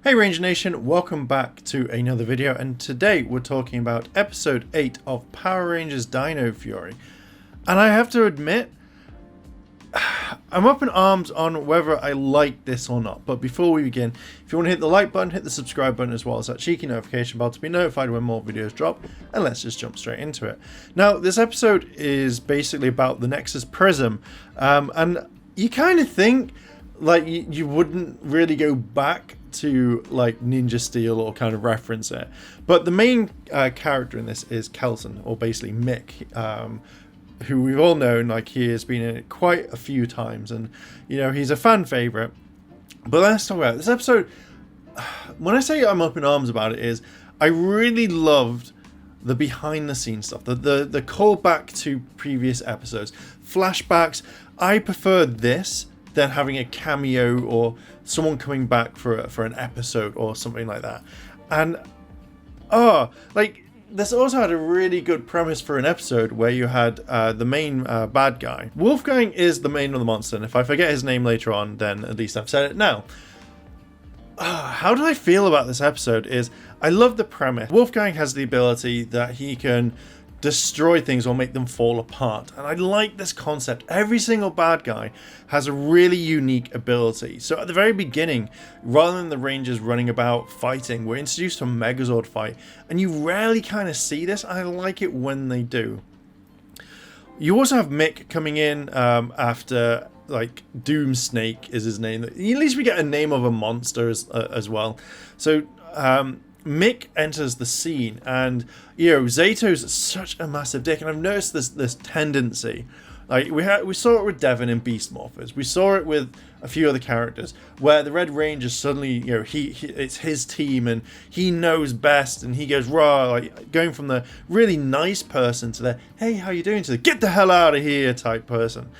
Hey Ranger Nation, welcome back to another video, and today we're talking about episode 8 of Power Rangers Dino Fury. And I have to admit, I'm up in arms on whether I like this or not. But before we begin, if you want to hit the like button, hit the subscribe button, as well as that cheeky notification bell to be notified when more videos drop, and let's just jump straight into it. Now, this episode is basically about the Nexus Prism, and you kind of think like you wouldn't really go back to like Ninja Steel or kind of reference it, but the main character in this is Kelton, or basically Mick, who we've all known. Like, he has been in it quite a few times, and you know, he's a fan favorite. But let's talk about it. This episode. When I say I'm up in arms about it, is I really loved the behind the scenes stuff, the callback to previous episodes, flashbacks. I preferred this than having a cameo or someone coming back for an episode or something like that. And like, this also had a really good premise for an episode where you had the main bad guy. Wolfgang is the main of the monster, and if I forget his name later on, then at least I've said it now. How do I feel about this episode is I love the premise. Wolfgang has the ability that he can destroy things or make them fall apart, and I like this concept. Every single bad guy has a really unique ability. So at the very beginning, rather than the Rangers running about fighting, we're introduced to a Megazord fight, and you rarely kind of see this. I like it when they do. You also have Mick coming in after, like, Doom Snake is his name. At least we get a name of a monster as well. So Mick enters the scene, and you know, Zato's such a massive dick, and I've noticed this tendency. Like, we saw it with Devon in Beast Morphers. We saw it with a few other characters where the Red Ranger suddenly, you know, it's his team and he knows best, and he goes raw, like going from the really nice person to the hey, how you doing, to the get the hell out of here type person.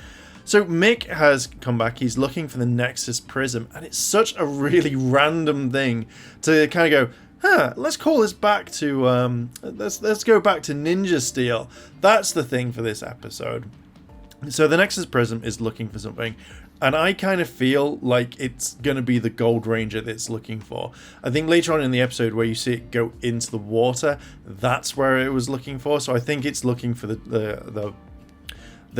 So Mick has come back. He's looking for the Nexus Prism, and it's such a really random thing to kind of go, let's call this back to let's go back to Ninja Steel. That's the thing for this episode. So the Nexus Prism is looking for something, and I kind of feel like it's going to be the Gold Ranger that it's looking for. I think later on in the episode where you see it go into the water, that's where it was looking for. So I think it's looking for the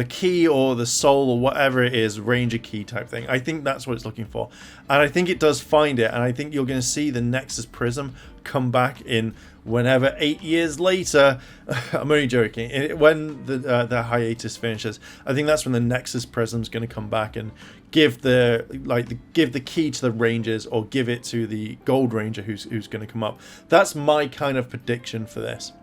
key or the soul or whatever it is, Ranger key type thing. I think that's what it's looking for, and I think it does find it, and I think you're going to see the Nexus Prism come back in whenever 8 years later. I'm only joking. When the hiatus finishes, I think that's when the Nexus Prism's going to come back and give the key to the Rangers, or give it to the Gold Ranger who's going to come up. That's my kind of prediction for this.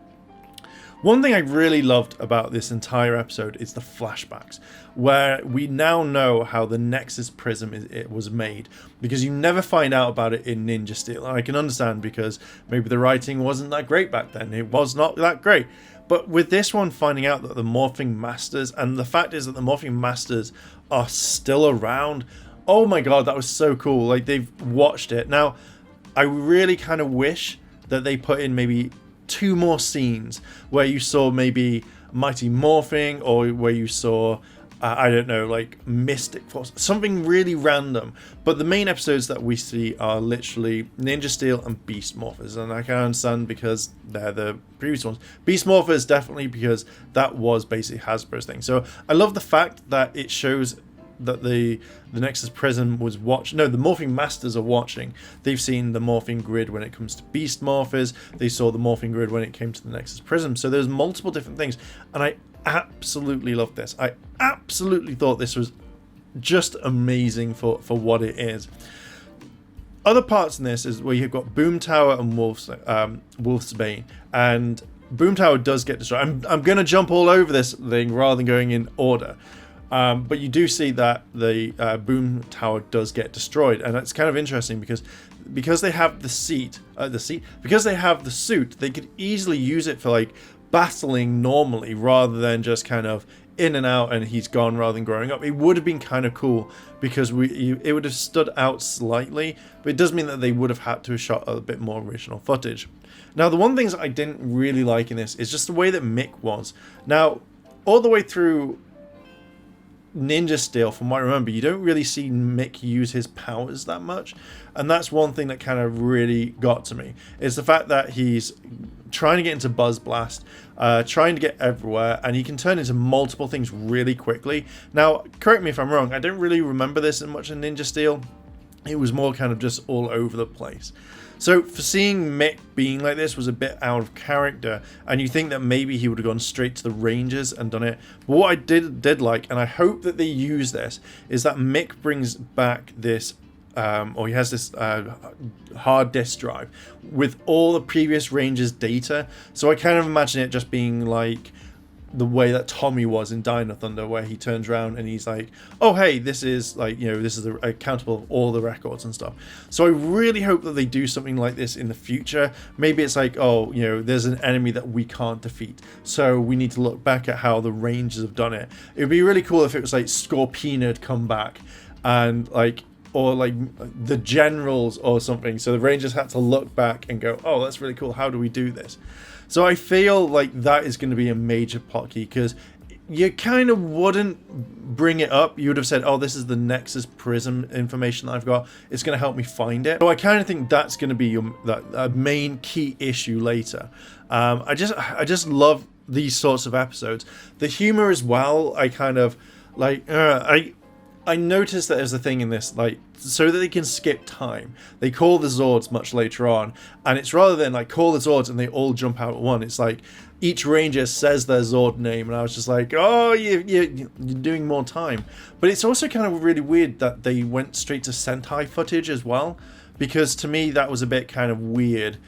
One thing I really loved about this entire episode is the flashbacks, where we now know how the Nexus Prism was made, because you never find out about it in Ninja Steel. And I can understand, because maybe the writing wasn't that great back then. It was not that great. But with this one, finding out that the Morphing Masters, and the fact is that the Morphing Masters are still around, oh my god, that was so cool. Like, they've watched it. Now, I really kind of wish that they put in maybe 2 more scenes where you saw maybe Mighty Morphing, or where you saw I don't know, like Mystic Force, something really random. But the main episodes that we see are literally Ninja Steel and Beast Morphers, and I can understand because they're the previous ones. Beast Morphers definitely, because that was basically Hasbro's thing. So I love the fact that it shows that the Nexus Prism was watching. No, the Morphing Masters are watching. They've seen the Morphing Grid when it comes to Beast Morphers. They saw the Morphing Grid when it came to the Nexus Prism. So there's multiple different things, and I absolutely loved this. I absolutely thought this was just amazing for what it is. Other parts in this is where you've got Boom Tower and Wolf's Bane, and Boom Tower does get destroyed. I'm going to jump all over this thing rather than going in order. But you do see that the Boom Tower does get destroyed, and it's kind of interesting because they have because they have the suit, they could easily use it for like battling normally, rather than just kind of in and out and he's gone, rather than growing up. It would have been kind of cool, because it would have stood out slightly, but it does mean that they would have had to have shot a bit more original footage. Now, the one thing that I didn't really like in this is just the way that Mick was. Now, all the way through Ninja Steel, from what I remember, you don't really see Mick use his powers that much. And that's one thing that kind of really got to me, is the fact that he's trying to get into Buzz Blast, trying to get everywhere, and he can turn into multiple things really quickly. Now, correct me if I'm wrong, I don't really remember this as much in Ninja Steel. It was more kind of just all over the place. So for seeing Mick being like this was a bit out of character, and you think that maybe he would have gone straight to the Rangers and done it. But what I did like, and I hope that they use this, is that Mick brings back this, or he has this hard disk drive with all the previous Rangers data. So I kind of imagine it just being like the way that Tommy was in Dino Thunder, where he turns around and he's like, oh hey, this is like, you know, this is the accountable of all the records and stuff. So I really hope that they do something like this in the future. Maybe it's like, oh, you know, there's an enemy that we can't defeat, so we need to look back at how the Rangers have done it. It would be really cool if it was like Scorpina had come back, and like, or like the generals or something, so the Rangers had to look back and go, oh, that's really cool, how do we do this? So I feel like that is going to be a major plot key, because you kind of wouldn't bring it up. You would have said, oh, this is the Nexus Prism information that I've got, it's going to help me find it. So I kind of think that's going to be that main key issue later. I just love these sorts of episodes. The humor as well, I kind of like, I noticed that there's a thing in this, like, so that they can skip time, they call the Zords much later on, and it's rather than like call the Zords and they all jump out at one, it's like each Ranger says their Zord name, and I was just like, oh, you're doing more time. But it's also kind of really weird that they went straight to Sentai footage as well, because to me that was a bit kind of weird.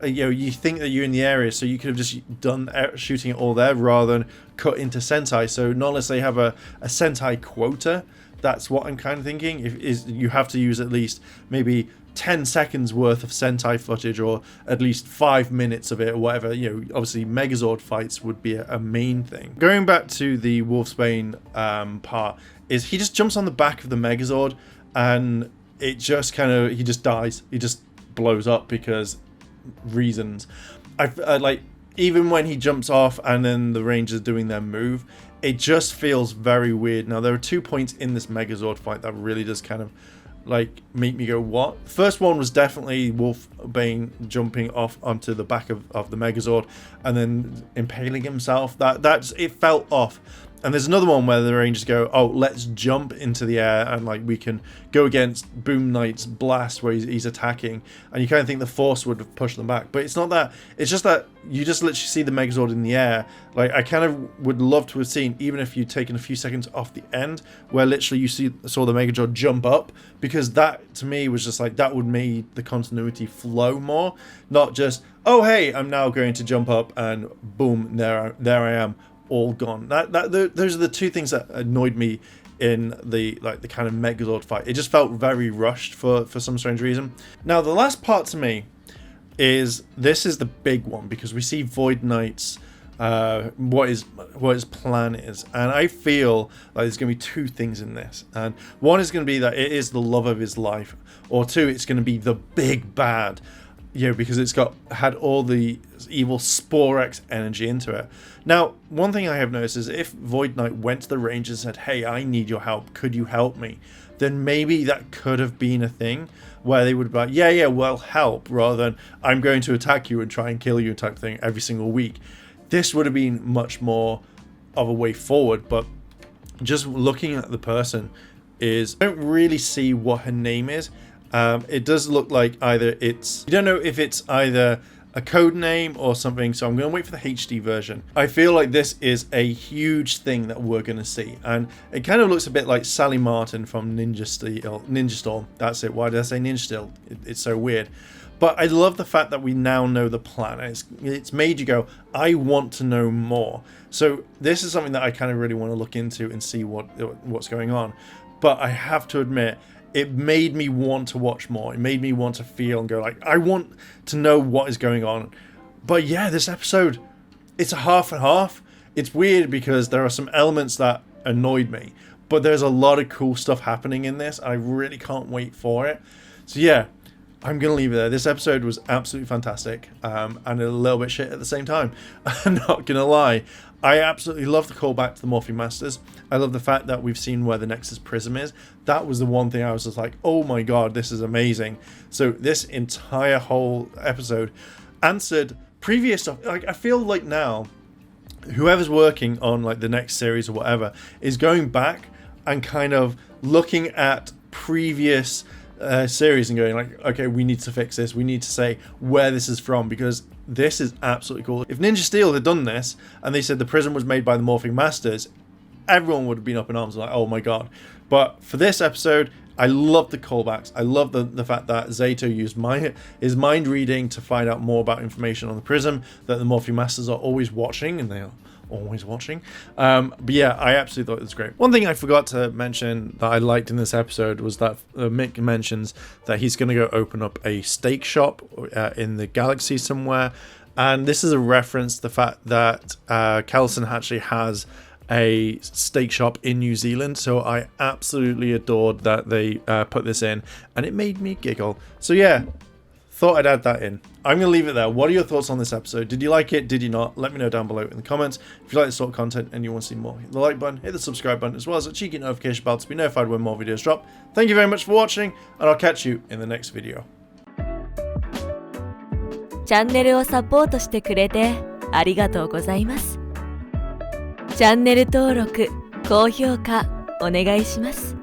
You know, you think that you're in the area, so you could have just done shooting it all there rather than cut into Sentai. So not unless they have a Sentai quota. That's what I'm kind of thinking, is you have to use at least maybe 10 seconds worth of Sentai footage, or at least 5 minutes of it, or whatever. You know, obviously Megazord fights would be a main thing. Going back to the Wolfsbane part, is he just jumps on the back of the Megazord, and it just kind of, he just dies. He just blows up because reasons. I like, even when he jumps off and then the Rangers doing their move, it just feels very weird. Now, there are 2 points in this Megazord fight that really does kind of like make me go, what? First one was definitely Wolfbane jumping off onto the back of the Megazord and then impaling himself. That's it felt off. And there's another one where the Rangers go, oh, let's jump into the air and like we can go against Boom Knight's blast where he's attacking, and you kind of think the Force would have pushed them back, but it's not that. It's just that you just literally see the Megazord in the air. Like, I kind of would love to have seen, even if you'd taken a few seconds off the end, where literally you saw the Megazord jump up, because that to me was just like, that would make the continuity flow more, not just, oh hey, I'm now going to jump up and boom, there I am, all gone. Those are the two things that annoyed me in the kind of Megazord fight. It just felt very rushed for some strange reason. Now, the last part to me is, this is the big one, because we see Void Knight's what his plan is, and I feel like there's going to be two things in this, and one is going to be that it is the love of his life, or two, it's going to be the big bad, you know, because it's had all the evil Sporex energy into it. Now, one thing I have noticed is if Void Knight went to the Rangers and said, hey, I need your help, could you help me? Then maybe that could have been a thing where they would be like, yeah, well, help, rather than I'm going to attack you and try and kill you type thing every single week. This would have been much more of a way forward, but just looking at the person is, I don't really see what her name is. It does look like you don't know if it's either a code name or something, so I'm going to wait for the HD version. I feel like this is a huge thing that we're going to see, and it kind of looks a bit like Sally Martin from Ninja Storm. That's it. Why did I say Ninja Steel? It's so weird. But I love the fact that we now know the plan. It's made you go, I want to know more. So this is something that I kind of really want to look into and see what's going on. But I have to admit, it made me want to watch more. It made me want to feel and go like, I want to know what is going on. But yeah, this episode, it's a half and half. It's weird because there are some elements that annoyed me, but there's a lot of cool stuff happening in this. I really can't wait for it. So yeah, I'm going to leave it there. This episode was absolutely fantastic, and a little bit shit at the same time. I'm not going to lie. I absolutely love the callback to the Morphing Masters. I love the fact that we've seen where the Nexus Prism is. That was the one thing I was just like, oh my god, this is amazing. So this entire whole episode answered previous stuff. Like, I feel like now, whoever's working on like the next series or whatever is going back and kind of looking at previous series and going like, okay, we need to fix this. We need to say where this is from, because this is absolutely cool. If Ninja Steel had done this and they said the prism was made by the Morphing Masters, everyone would have been up in arms like, oh my god. But for this episode, I love the callbacks. I love the fact that Zato used his mind reading to find out more about information on the prism, that the Morphing Masters are always watching, and they are always watching. But yeah, I absolutely thought it was great. One thing I forgot to mention that I liked in this episode was that Mick mentions that he's going to go open up a steak shop in the galaxy somewhere, and this is a reference to the fact that Kelson actually has a steak shop in New Zealand, so I absolutely adored that they put this in, and it made me giggle. So yeah, thought I'd add that in. I'm going to leave it there. What are your thoughts on this episode? Did you like it? Did you not? Let me know down below in the comments. If you like this sort of content and you want to see more, hit the like button, hit the subscribe button, as well as a cheeky notification bell to be notified when more videos drop. Thank you very much for watching, and I'll catch you in the next video. チャンネルをサポートしてくれてありがとうございます。チャンネル登録、高評価お願いします。